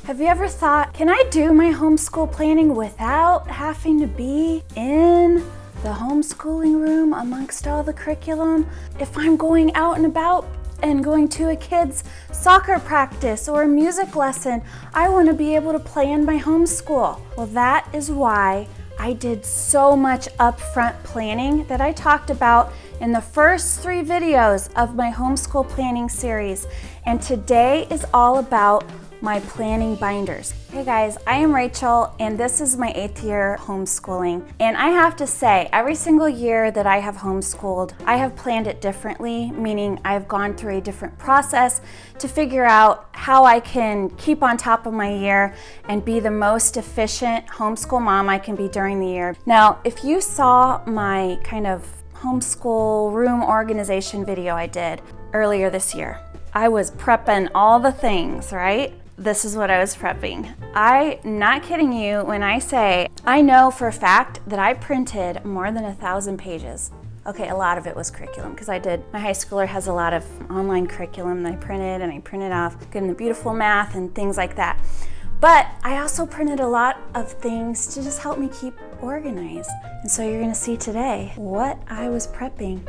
Have you ever thought, can I do my homeschool planning without having to be in the homeschooling room amongst all the curriculum? If I'm going out and about and going to a kid's soccer practice or a music lesson, I want to be able to plan my homeschool. Well, that is why I did so much upfront planning that I talked about in the first 3 videos of my homeschool planning series. And today is all about my planning binders. Hey guys, I am Rachel and this is my 8th year homeschooling. And I have to say, every single year that I have homeschooled, I have planned it differently, meaning I've gone through a different process to figure out how I can keep on top of my year and be the most efficient homeschool mom I can be during the year. Now, if you saw my kind of homeschool room organization video I did earlier this year, I was prepping all the things, right? This is what I was prepping. I'm not kidding you when I say I know for a fact that I printed more than 1,000 pages. Okay, a lot of it was curriculum because my high schooler has a lot of online curriculum that I printed off, getting the beautiful math and things like that. But I also printed a lot of things to just help me keep organized. And so you're gonna see today what I was prepping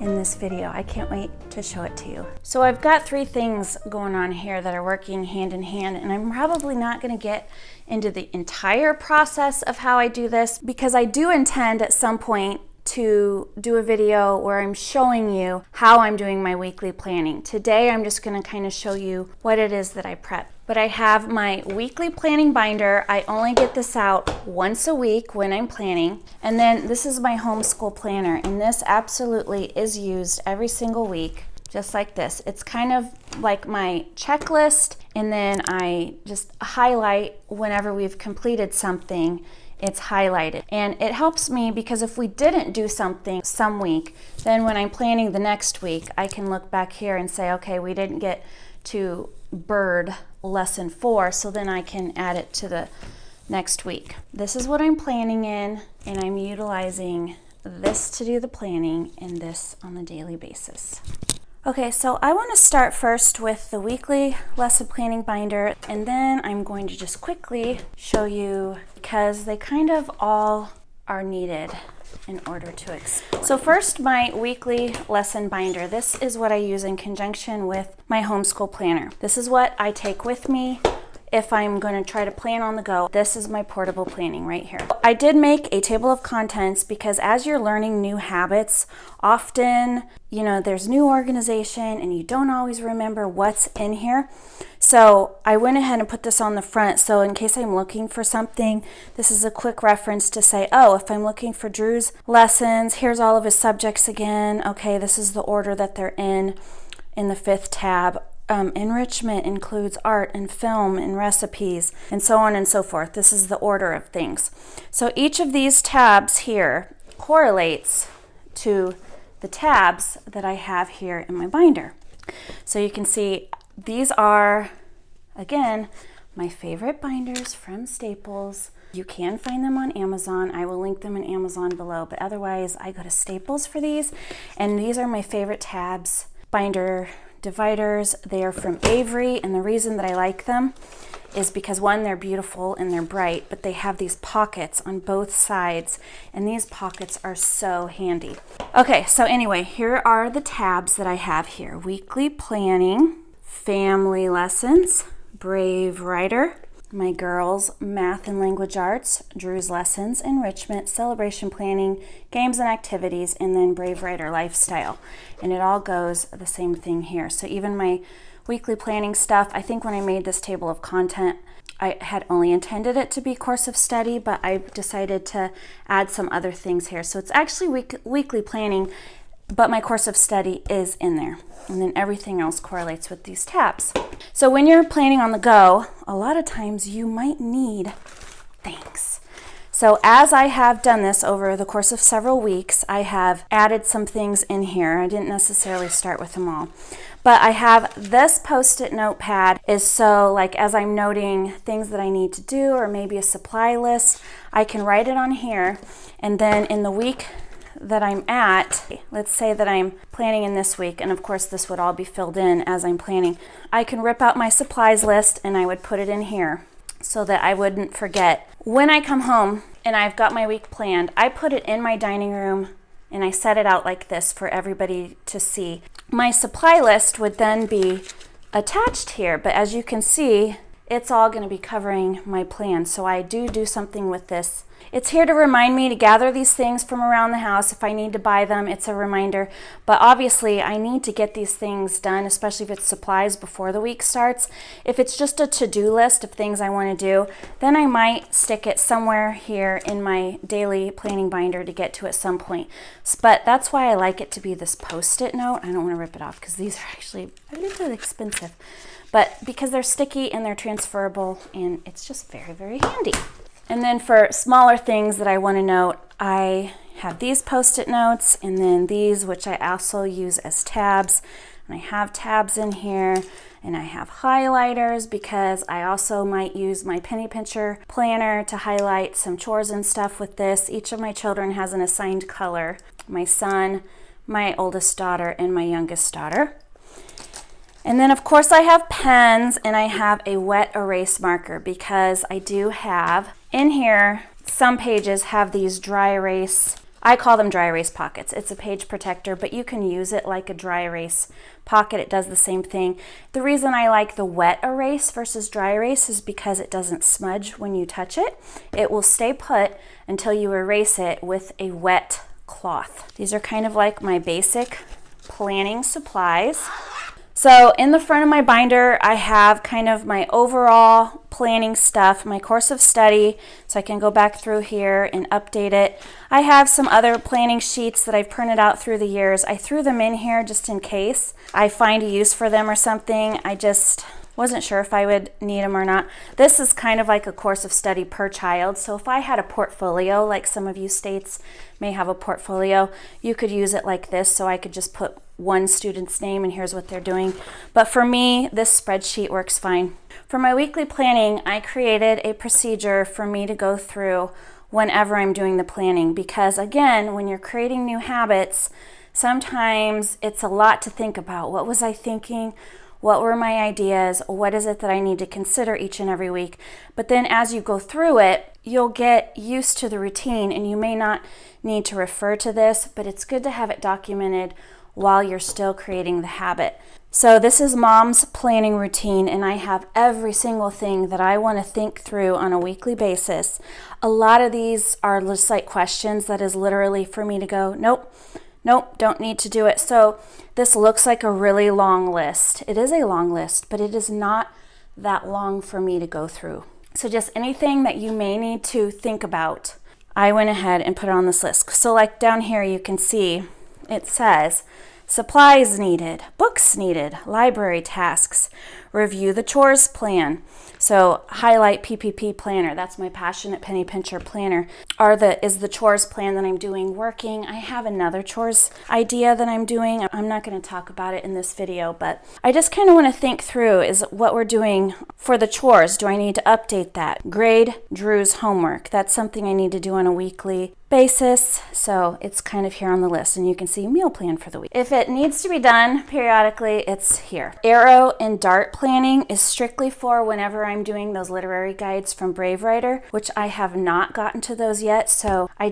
in this video. I can't wait to show it to you. So I've got 3 things going on here that are working hand in hand, and I'm probably not going to get into the entire process of how I do this because I do intend at some point to do a video where I'm showing you how I'm doing my weekly planning. Today I'm just going to kind of show you what it is that I prep. But I have my weekly planning binder. I only get this out once a week when I'm planning. And then this is my homeschool planner, and this absolutely is used every single week, just like this. It's kind of like my checklist, and then I just highlight whenever we've completed something. It's highlighted, and it helps me because if we didn't do something some week, then when I'm planning the next week, I can look back here and say, okay, we didn't get to bird lesson 4, so then I can add it to the next week. This is what I'm planning in, and I'm utilizing this to do the planning and this on a daily basis. Okay, so I want to start first with the weekly lesson planning binder, and then I'm going to just quickly show you because they kind of all are needed in order to explain. So first, my weekly lesson binder. This is what I use in conjunction with my homeschool planner. This is what I take with me if I'm going to try to plan on the go. This is my portable planning right here. I did make a table of contents because as you're learning new habits, often, there's new organization and you don't always remember what's in here. So I went ahead and put this on the front. So in case I'm looking for something, this is a quick reference to say, oh, if I'm looking for Drew's lessons, here's all of his subjects again. Okay, this is the order that they're in the 5th tab. Enrichment includes art and film and recipes and so on and so forth. This is the order of things. So each of these tabs here correlates to the tabs that I have here in my binder. So you can see these are, again, my favorite binders from Staples. You can find them on Amazon. I will link them in Amazon below, but otherwise I go to Staples for these. And these are my favorite tabs, binder dividers. They are from Avery, and the reason that I like them is because 1, they're beautiful and they're bright, but they have these pockets on both sides, and these pockets are so handy. Okay, so anyway, here are the tabs that I have here. Weekly planning, family lessons, Brave Writer, my girls' math and language arts, Drew's lessons, enrichment, celebration planning, games and activities, and then Brave Writer lifestyle. And it all goes the same thing here. So even my weekly planning stuff, I think when I made this table of content, I had only intended it to be course of study, but I decided to add some other things here. So it's actually weekly planning, but my course of study is in there. And then everything else correlates with these tabs. So when you're planning on the go, a lot of times you might need things. So as I have done this over the course of several weeks, I have added some things in here. I didn't necessarily start with them all. But I have this Post-it notepad is so like as I'm noting things that I need to do or maybe a supply list, I can write it on here. And then in the week that I'm at, let's say that I'm planning in this week, and of course this would all be filled in as I'm planning, I can rip out my supplies list and I would put it in here so that I wouldn't forget. When I come home and I've got my week planned, I put it in my dining room and I set it out like this for everybody to see. My supply list would then be attached here, but as you can see, it's all going to be covering my plan. So I do something with this. It's here to remind me to gather these things from around the house. If I need to buy them, it's a reminder. But obviously, I need to get these things done, especially if it's supplies before the week starts. If it's just a to-do list of things I want to do, then I might stick it somewhere here in my daily planning binder to get to at some point. But that's why I like it to be this Post-it note. I don't want to rip it off because these are actually a little expensive. But because they're sticky and they're transferable, and it's just very, very handy. And then for smaller things that I want to note, I have these Post-it notes, and then these, which I also use as tabs. And I have tabs in here, and I have highlighters because I also might use my penny pincher planner to highlight some chores and stuff with this. Each of my children has an assigned color. My son, my oldest daughter, and my youngest daughter. And then of course I have pens, and I have a wet erase marker because I do have in here, some pages have these dry erase, I call them dry erase pockets. It's a page protector, but you can use it like a dry erase pocket. It does the same thing. The reason I like the wet erase versus dry erase is because it doesn't smudge when you touch it. It will stay put until you erase it with a wet cloth. These are kind of like my basic planning supplies. So in the front of my binder, I have kind of my overall planning stuff, my course of study, so I can go back through here and update it. I have some other planning sheets that I've printed out through the years. I threw them in here just in case I find a use for them or something. I just wasn't sure if I would need them or not. This is kind of like a course of study per child. So if I had a portfolio, like some of you states may have a portfolio, you could use it like this. So I could just put one student's name and here's what they're doing. But for me, this spreadsheet works fine. For my weekly planning, I created a procedure for me to go through whenever I'm doing the planning, because again, when you're creating new habits, sometimes it's a lot to think about. What was I thinking? What were my ideas? What is it that I need to consider each and every week? But then as you go through it, you'll get used to the routine, and you may not need to refer to this, but it's good to have it documented while you're still creating the habit. So this is Mom's planning routine, and I have every single thing that I want to think through on a weekly basis. A lot of these are just like questions that is literally for me to go, nope, don't need to do it. So this looks like a really long list. It is a long list, but it is not that long for me to go through. So just anything that you may need to think about, I went ahead and put it on this list. So like down here you can see it says supplies needed, books needed, library tasks, review the chores plan. So highlight PPP planner, that's my passionate penny pincher planner, is the chores plan that I'm doing working. I have another chores idea that I'm doing. I'm not going to talk about it in this video, but I just kind of want to think through is what we're doing for the chores. Do I need to update that? Grade Drew's homework. That's something I need to do on a weekly basis, so it's kind of here on the list, and you can see meal plan for the week. If it needs to be done periodically, it's here. Arrow and dart planning is strictly for whenever I'm doing those literary guides from Brave Writer, which I have not gotten to those yet, so I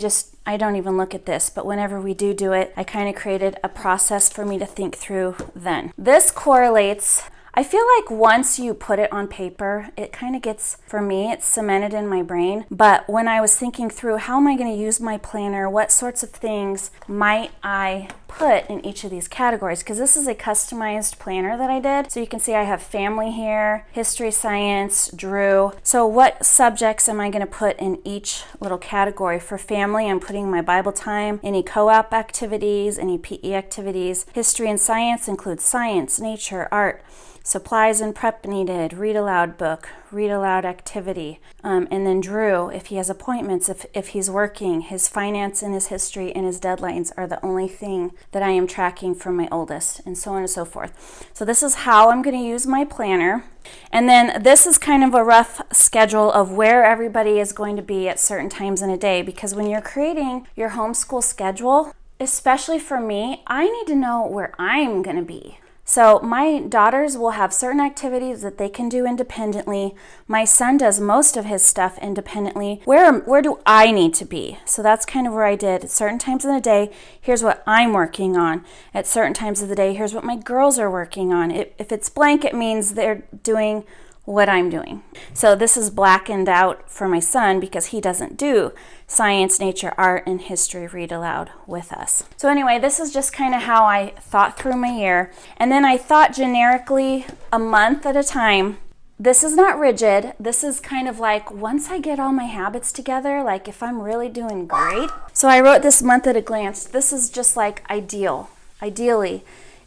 don't even look at this, but whenever we do it, I kind of created a process for me to think through then. This correlates. I feel like once you put it on paper, it kind of gets, for me, it's cemented in my brain. But when I was thinking through how am I going to use my planner, what sorts of things might I put in each of these categories, because this is a customized planner that I did. So you can see I have family here, history, science, Drew. So what subjects am I going to put in each little category? For family, I'm putting my Bible time, any co-op activities, any PE activities. History and science includes science, nature, art. Supplies and prep needed, read aloud book, read aloud activity. And then Drew, if he has appointments, if he's working, his finance and his history and his deadlines are the only thing that I am tracking from my oldest, and so on and so forth. So this is how I'm going to use my planner. And then this is kind of a rough schedule of where everybody is going to be at certain times in a day, because when you're creating your homeschool schedule, especially for me, I need to know where I'm going to be. So my daughters will have certain activities that they can do independently. My son does most of his stuff independently. Where do I need to be? So that's kind of where I did. At certain times in the day, here's what I'm working on. At certain times of the day, here's what my girls are working on. If it's blank, it means they're doing what I'm doing. So this is blackened out for my son because he doesn't do science, nature, art, and history read aloud with us. So anyway, this is just kind of how I thought through my year. And then I thought generically a month at a time. This is not rigid. This is kind of like once I get all my habits together, like if I'm really doing great. So I wrote this month at a glance. This is just like ideally.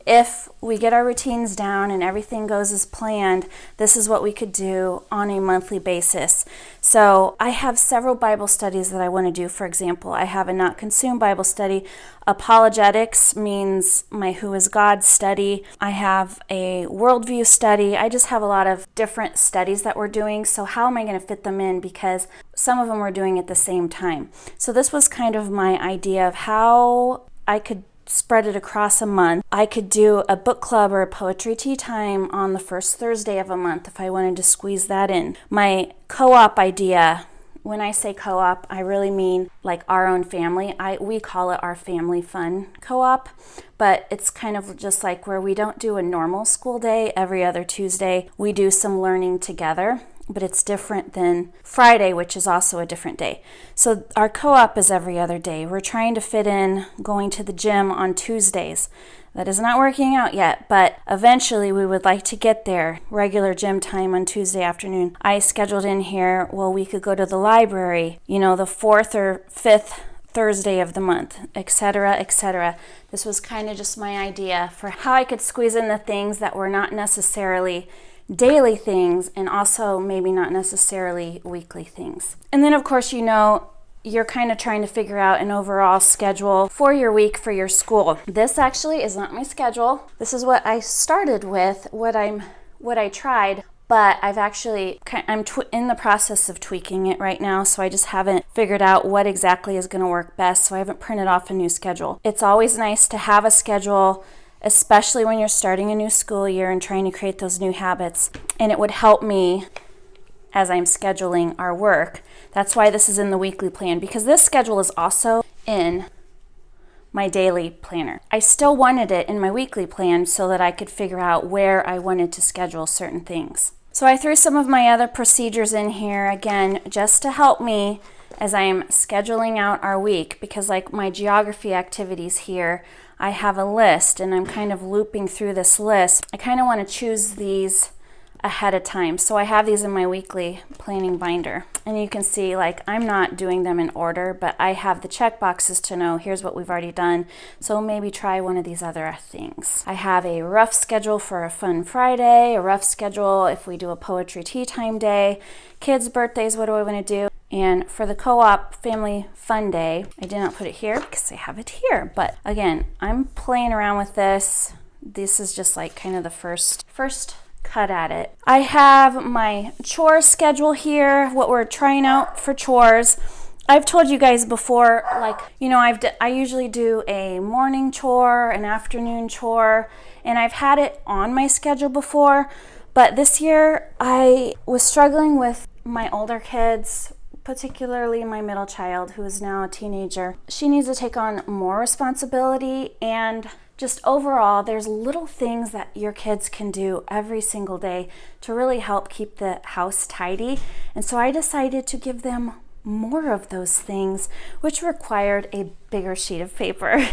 If we get our routines down and everything goes as planned, this is what we could do on a monthly basis. So I have several Bible studies that I want to do. For example, I have a Not Consumed Bible study. Apologetics means my Who is God study. I have a worldview study. I just have a lot of different studies that we're doing. So how am I going to fit them in? Because some of them we're doing at the same time. So this was kind of my idea of how I could spread it across a month. I could do a book club or a poetry tea time on the first Thursday of a month if I wanted to squeeze that in. My co-op idea, when I say co-op, I really mean like our own family. We call it our family fun co-op, but it's kind of just like where we don't do a normal school day every other Tuesday. We do some learning together, but it's different than Friday, which is also a different day. So our co-op is every other day. We're trying to fit in going to the gym on Tuesdays. That is not working out yet, but eventually we would like to get there. Regular gym time on Tuesday afternoon. I scheduled in here, well, we could go to the library, the 4th or 5th Thursday of the month, etc., etc. This was kind of just my idea for how I could squeeze in the things that were not necessarily daily things and also maybe not necessarily weekly things. And then of course, you're kind of trying to figure out an overall schedule for your week for your school. This actually is not my schedule. This is what I started with, what I tried, but I'm in the process of tweaking it right now, so I just haven't figured out what exactly is going to work best, so I haven't printed off a new schedule. It's always nice to have a schedule, especially when you're starting a new school year and trying to create those new habits. And it would help me as I'm scheduling our work. That's why this is in the weekly plan, because this schedule is also in my daily planner. I still wanted it in my weekly plan so that I could figure out where I wanted to schedule certain things. So I threw some of my other procedures in here, again, just to help me as I'm scheduling out our week, because like my geography activities here, I have a list and I'm kind of looping through this list. I kind of want to choose these ahead of time. So I have these in my weekly planning binder. And you can see like I'm not doing them in order, but I have the check boxes to know here's what we've already done. So maybe try one of these other things. I have a rough schedule for a fun Friday, a rough schedule if we do a poetry tea time day, kids' birthdays, what do I want to do? And for the co-op family fun day, I did not put it here because I have it here. But again, I'm playing around with this. This is just like kind of the first cut at it. I have my chores schedule here, what we're trying out for chores. I've told you guys before, like, I usually do a morning chore, an afternoon chore, and I've had it on my schedule before. But this year I was struggling with my older kids, particularly my middle child, who is now a teenager. She needs to take on more responsibility, and just overall, there's little things that your kids can do every single day to really help keep the house tidy. And so I decided to give them more of those things, which required a bigger sheet of paper.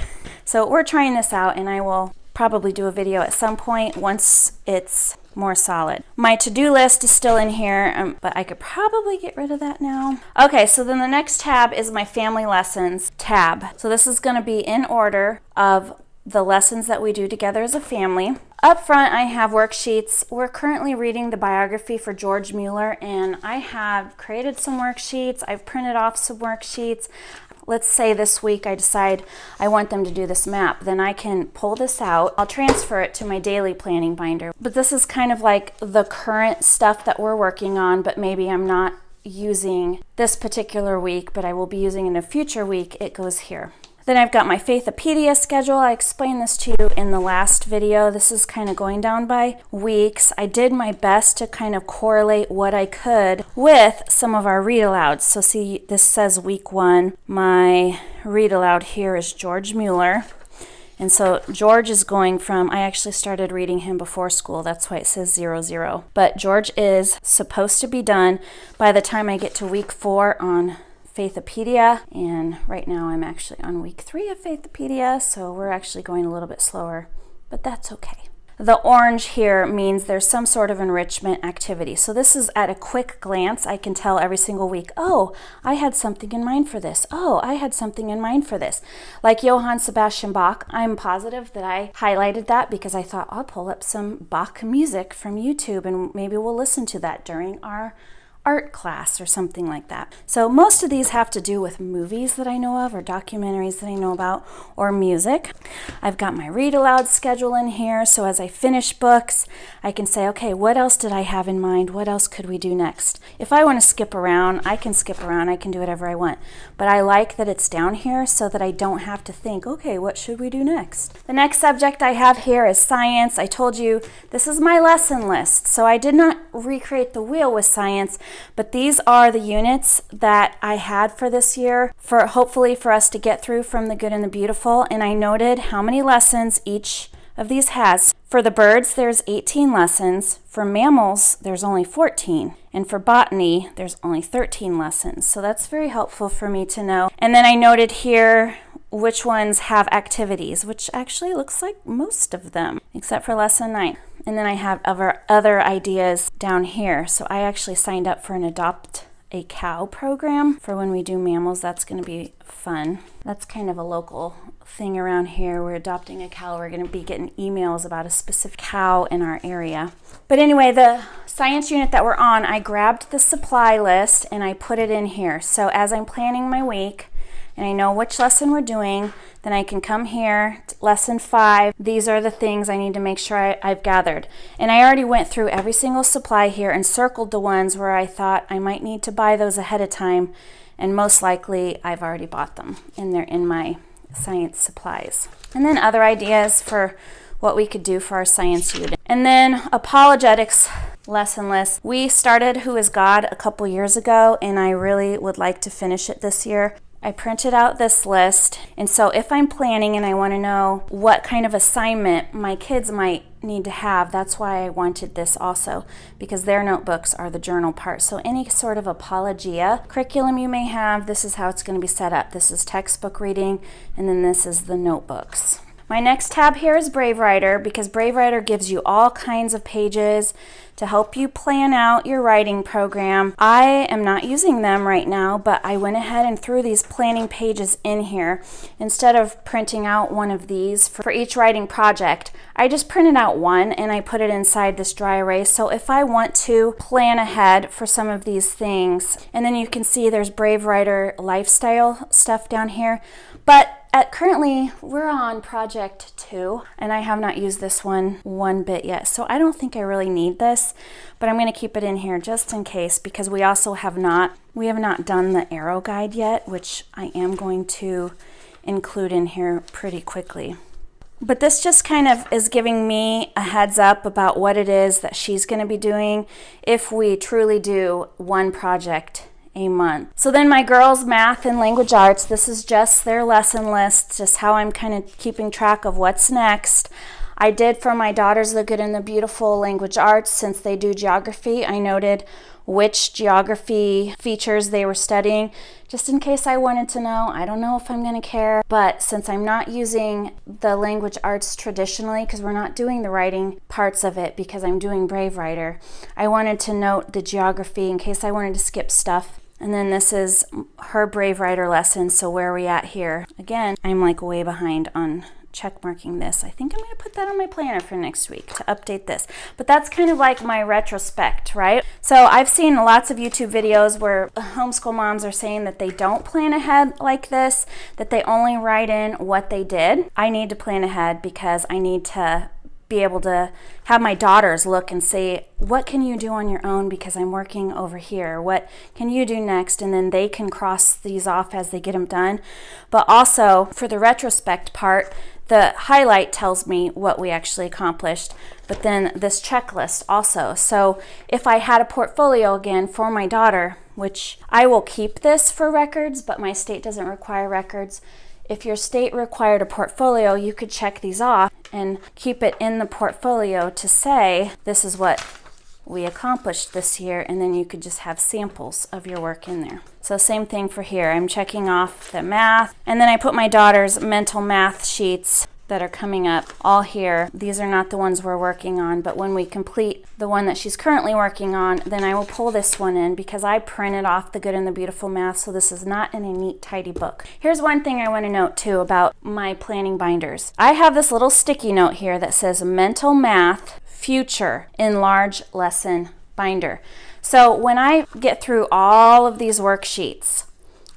So we're trying this out, and I will probably do a video at some point once it's more solid. My to-do list is still in here, but I could probably get rid of that now. Okay, so then the next tab is my family lessons tab. So this is going to be in order of the lessons that we do together as a family. Up front, I have worksheets. We're currently reading the biography for George Mueller, and I have created some worksheets. I've printed off some worksheets. Let's say this week I decide I want them to do this map, then I can pull this out. I'll transfer it to my daily planning binder. But this is kind of like the current stuff that we're working on, but maybe I'm not using this particular week, but I will be using in a future week. It goes here. Then I've got my Faithopedia schedule. I explained this to you in the last video. This is kind of going down by weeks. I did my best to kind of correlate what I could with some of our read alouds. So see, this says week 1. My read aloud here is George Mueller. And so George is going from, I actually started reading him before school, that's why it says 00. But George is supposed to be done by the time I get to week 4 on Faithopedia. And right now I'm actually on week 3 of Faithopedia, so we're actually going a little bit slower, but that's okay. The orange here means there's some sort of enrichment activity. So this is at a quick glance. I can tell every single week, oh, I had something in mind for this. Oh, I had something in mind for this. Like Johann Sebastian Bach, I'm positive that I highlighted that because I thought I'll pull up some Bach music from YouTube and maybe we'll listen to that during our art class or something like that. So most of these have to do with movies that I know of or documentaries that I know about or music. I've got my read aloud schedule in here, so as I finish books I can say, okay, what else did I have in mind? What else could we do next? If I want to skip around, I can skip around, I can do whatever I want, but I like that it's down here so that I don't have to think, okay, what should we do next? The next subject I have here is science. I told you this is my lesson list, so I did not recreate the wheel with science. But these are the units that I had for this year, for hopefully for us to get through from the good and the beautiful. And I noted how many lessons each of these has. For the birds, there's 18 lessons. For mammals, there's only 14. And for botany, there's only 13 lessons. So that's very helpful for me to know. And then I noted here which ones have activities, which actually looks like most of them, except for lesson 9. And then I have other ideas down here. So I actually signed up for an Adopt a Cow program for when we do mammals. That's going to be fun. That's kind of a local thing around here. We're adopting a cow. We're going to be getting emails about a specific cow in our area. But anyway, the science unit that we're on, I grabbed the supply list and I put it in here. So as I'm planning my week, and I know which lesson we're doing, then I can come here to lesson 5. These are the things I need to make sure I've gathered. And I already went through every single supply here and circled the ones where I thought I might need to buy those ahead of time. And most likely I've already bought them and they're in my science supplies. And then other ideas for what we could do for our science unit. And then apologetics lesson list. We started Who is God a couple years ago and I really would like to finish it this year. I printed out this list, and so if I'm planning and I want to know what kind of assignment my kids might need to have, that's why I wanted this also, because their notebooks are the journal part. So any sort of apologia curriculum you may have, this is how it's going to be set up. This is textbook reading, and then this is the notebooks. My next tab here is Brave Writer, because Brave Writer gives you all kinds of pages to help you plan out your writing program. I am not using them right now, but I went ahead and threw these planning pages in here. Instead of printing out one of these for each writing project, I just printed out one and I put it inside this dry erase. So if I want to plan ahead for some of these things, and then you can see there's Brave Writer lifestyle stuff down here. But currently, we're on project 2, and I have not used this one bit yet. So I don't think I really need this, but I'm going to keep it in here just in case, because we also have not done the arrow guide yet, which I am going to include in here pretty quickly. But this just kind of is giving me a heads up about what it is that she's going to be doing if we truly do one project a month. So then my girls' math and language arts, this is just their lesson list, just how I'm kind of keeping track of what's next. I did for my daughters the good and the beautiful language arts, since they do geography. I noted which geography features they were studying, just in case I wanted to know. I don't know if I'm going to care, but since I'm not using the language arts traditionally, because we're not doing the writing parts of it because I'm doing Brave Writer, I wanted to note the geography in case I wanted to skip stuff. And then this is her Brave Writer lesson, so where are we at here? Again, I'm like way behind on check marking this. I think I'm going to put that on my planner for next week to update this. But that's kind of like my retrospect, right? So I've seen lots of YouTube videos where homeschool moms are saying that they don't plan ahead like this, that they only write in what they did. I need to plan ahead because I need to be able to have my daughters look and say, what can you do on your own because I'm working over here? What can you do next? And then they can cross these off as they get them done. But also for the retrospect part, the highlight tells me what we actually accomplished, but then this checklist also. So if I had a portfolio again for my daughter, which I will keep this for records, but my state doesn't require records. If your state required a portfolio, you could check these off and keep it in the portfolio to say, this is what we accomplished this year, and then you could just have samples of your work in there. So same thing for here. I'm checking off the math, and then I put my daughter's mental math sheets that are coming up all here. These are not the ones we're working on, but when we complete the one that she's currently working on, then I will pull this one in because I printed off the good and the beautiful math, so this is not in a neat, tidy book. Here's one thing I want to note too about my planning binders. I have this little sticky note here that says mental math future enlarge lesson binder. So when I get through all of these worksheets,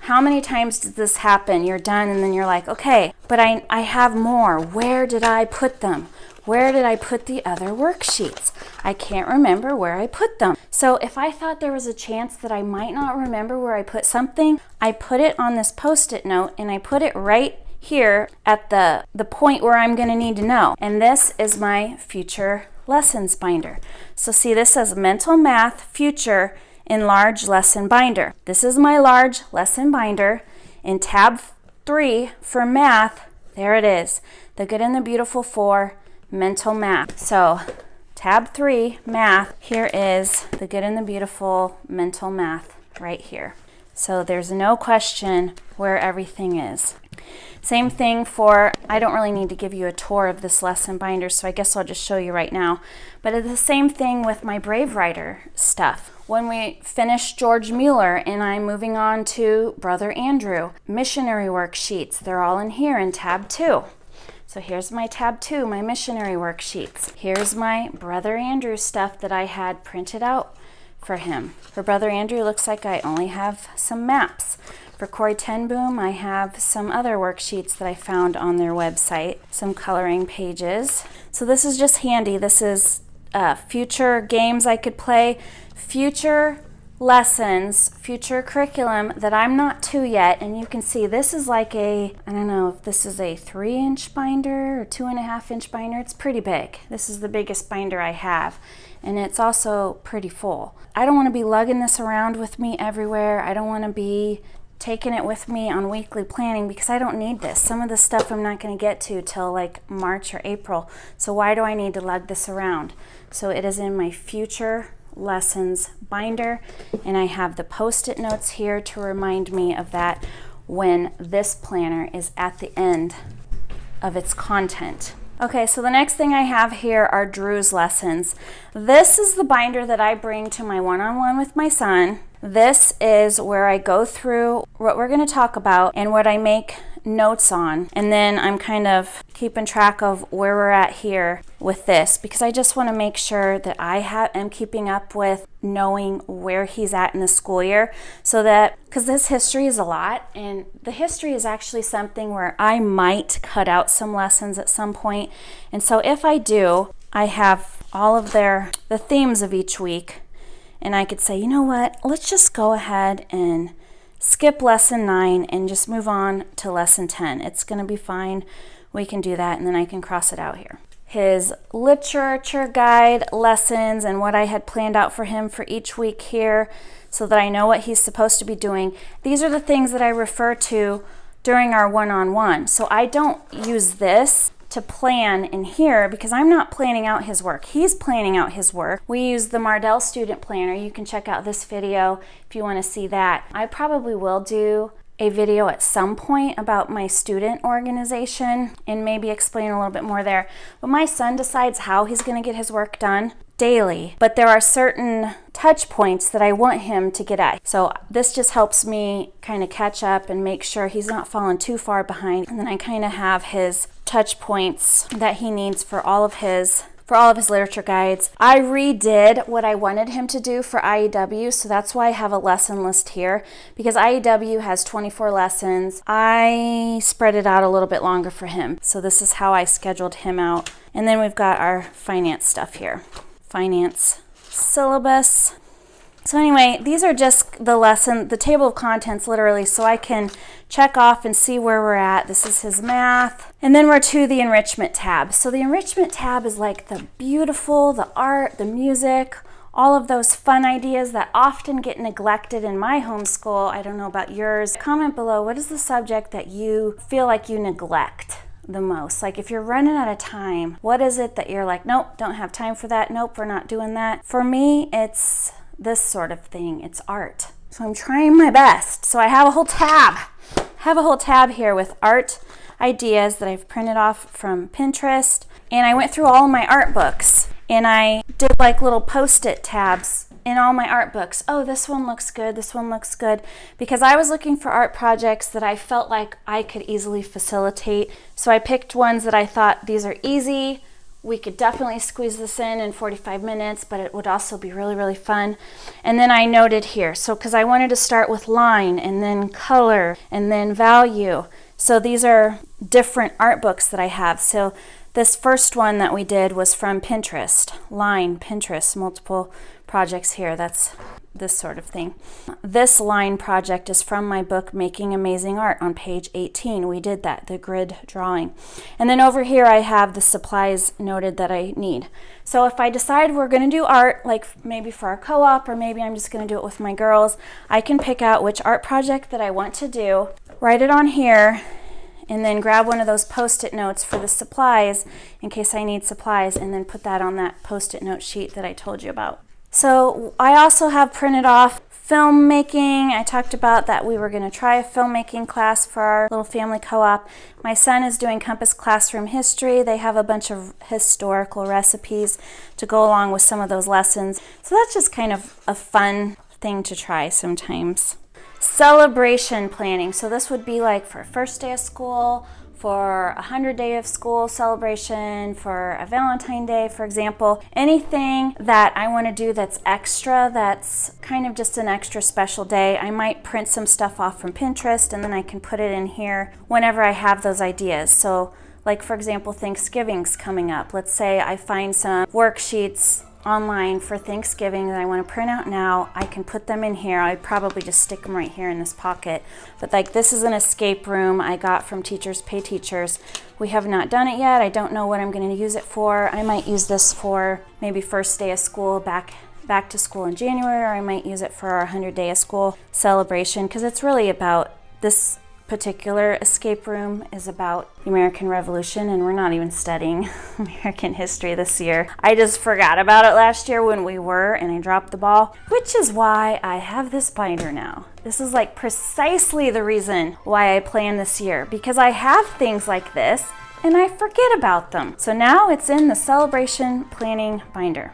how many times does this happen? You're done and then you're like, okay, but I have more. Where did I put them? Where did I put the other worksheets? I can't remember where I put them. So if I thought there was a chance that I might not remember where I put something, I put it on this Post-it note and I put it right here at the point where I'm going to need to know. And this is my future lessons binder. So see, this says mental math future enlarge lesson binder. This is my large lesson binder. In tab 3 for math, there it is, the good and the beautiful for mental math. So tab 3 math, here is the good and the beautiful mental math right here. So there's no question where everything is. Same thing for, I don't really need to give you a tour of this lesson binder, so I guess I'll just show you right now. But it's the same thing with my Brave Writer stuff. When we finish George Mueller and I'm moving on to Brother Andrew, missionary worksheets, they're all in here in tab 2. So here's my tab 2, my missionary worksheets. Here's my Brother Andrew stuff that I had printed out for him. For Brother Andrew, looks like I only have some maps. For Corey Ten Boom, I have some other worksheets that I found on their website, some coloring pages. So this is just handy. This is future games I could play, future lessons, future curriculum that I'm not to yet. And you can see this is like a, I don't know if this is a 3-inch binder or 2.5-inch binder. It's pretty big. This is the biggest binder I have. And it's also pretty full. I don't want to be lugging this around with me everywhere. I don't want to be taking it with me on weekly planning because I don't need this. Some of the stuff I'm not going to get to till like March or April. So why do I need to lug this around? So it is in my future lessons binder, and I have the Post-it notes here to remind me of that when this planner is at the end of its content. Okay, so the next thing I have here are Drew's lessons. This is the binder that I bring to my one-on-one with my son. This is where I go through what we're going to talk about and what I make notes on. And then I'm kind of keeping track of where we're at here with this because I just want to make sure that I am keeping up with knowing where he's at in the school year, so that, because this history is a lot, and the history is actually something where I might cut out some lessons at some point. And so if I do, I have all of the themes of each week, and I could say, you know what, let's just go ahead and skip lesson 9 and just move on to lesson 10. It's going to be fine. We can do that, and then I can cross it out here. His literature guide lessons and what I had planned out for him for each week here so that I know what he's supposed to be doing. These are the things that I refer to during our one-on-one. So I don't use this to plan in here because I'm not planning out his work. He's planning out his work. We use the Mardell Student Planner. You can check out this video if you want to see that. I probably will do a video at some point about my student organization and maybe explain a little bit more there. But my son decides how he's going to get his work done daily, but there are certain touch points that I want him to get at. So this just helps me kind of catch up and make sure he's not falling too far behind. And then I kind of have his touch points that he needs for all of his literature guides. I redid what I wanted him to do for IEW, so that's why I have a lesson list here, because IEW has 24 lessons. I spread it out a little bit longer for him. So this is how I scheduled him out And then we've got our finance stuff here. Finance syllabus. So anyway, these are just the table of contents literally, so I can check off and see where we're at. This is his math. And then we're to the enrichment tab. So the enrichment tab is like the beautiful, the art, the music, all of those fun ideas that often get neglected in my homeschool. I don't know about yours. Comment below, what is the subject that you feel like you neglect the most? Like if you're running out of time, what is it that you're like, nope, don't have time for that. Nope, we're not doing that. For me, it's this sort of thing. It's art. So I'm trying my best. So I have a whole tab here with art ideas that I've printed off from Pinterest. And I went through all of my art books and I did like little post-it tabs in all my art books. Oh, this one looks good. This one looks good. Because I was looking for art projects that I felt like I could easily facilitate. So I picked ones that I thought these are easy. We could definitely squeeze this in 45 minutes, but it would also be really, really fun. And then I noted here, so because I wanted to start with line and then color and then value. So these are different art books that I have. So this first one that we did was from Pinterest, line, Pinterest, multiple projects here. That's this sort of thing. This line project is from my book, Making Amazing Art, on page 18. We did that, the grid drawing. And then over here I have the supplies noted that I need. So if I decide we're going to do art, like maybe for our co-op, or maybe I'm just going to do it with my girls, I can pick out which art project that I want to do, write it on here, and then grab one of those post-it notes for the supplies in case I need supplies, and then put that on that post-it note sheet that I told you about. So I also have printed off filmmaking. I talked about that we were going to try a filmmaking class for our little family co-op. My son is doing Compass Classroom History. They have a bunch of historical recipes to go along with some of those lessons. So that's just kind of a fun thing to try sometimes. Celebration planning. So this would be like for first day of school, for a 100-day of school celebration, for a Valentine Day, for example. Anything that I want to do that's extra, that's kind of just an extra special day. I might print some stuff off from Pinterest and then I can put it in here whenever I have those ideas. So like for example, Thanksgiving's coming up. Let's say I find some worksheets online for Thanksgiving that I want to print out now. I can put them in here. I'd probably just stick them right here in this pocket. But like this is an escape room I got from Teachers Pay Teachers. We have not done it yet. I don't know what I'm going to use it for. I might use this for maybe first day of school, back to school in January, or I might use it for our 100-day of school celebration, because it's really about this particular escape room is about the American Revolution, and we're not even studying American history this year. I just forgot about it last year when we were, and I dropped the ball, which is why I have this binder now. This is like precisely the reason why I planned this year, because I have things like this and I forget about them. So now it's in the celebration planning binder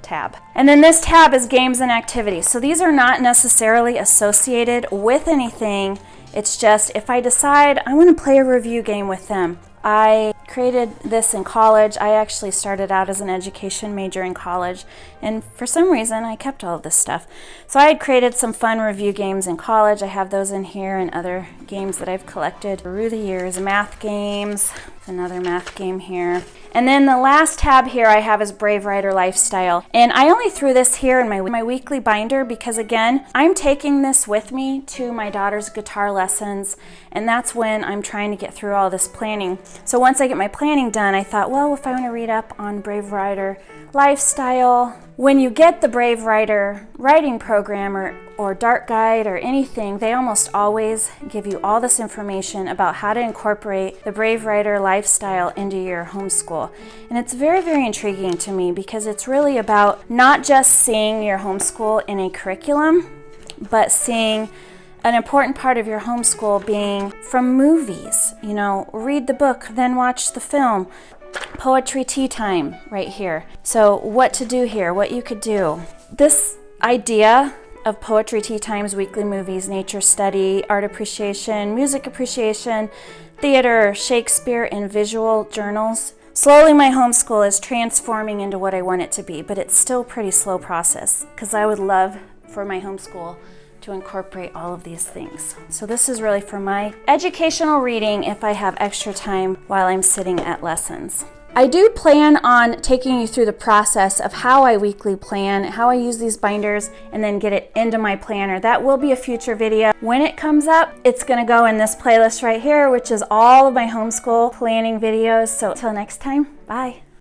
tab. And then this tab is games and activities. So these are not necessarily associated with anything. It's just if I decide I want to play a review game with them. I created this in college. I actually started out as an education major in college, and for some reason I kept all of this stuff. So I had created some fun review games in college. I have those in here, and other games that I've collected through the years. Math games, another math game here. And then the last tab here I have is Brave Writer Lifestyle. And I only threw this here in my weekly binder because, again, I'm taking this with me to my daughter's guitar lessons, and that's when I'm trying to get through all this planning. So once I get my planning done, I thought, well, if I want to read up on Brave Writer Lifestyle, when you get the Brave Writer writing program or Dart Guide or anything, they almost always give you all this information about how to incorporate the Brave Writer lifestyle into your homeschool. And it's very, very intriguing to me because it's really about not just seeing your homeschool in a curriculum, but seeing an important part of your homeschool being from movies. You know, read the book, then watch the film. Poetry tea time right here. So what to do here, what you could do. This idea of poetry tea times, weekly movies, nature study, art appreciation, music appreciation, theater, Shakespeare, and visual journals. Slowly my homeschool is transforming into what I want it to be, but it's still a pretty slow process because I would love for my homeschool to incorporate all of these things. So this is really for my educational reading if I have extra time while I'm sitting at lessons. I do plan on taking you through the process of how I weekly plan, how I use these binders, and then get it into my planner. That will be a future video. When it comes up, it's gonna go in this playlist right here, which is all of my homeschool planning videos. So until next time, bye.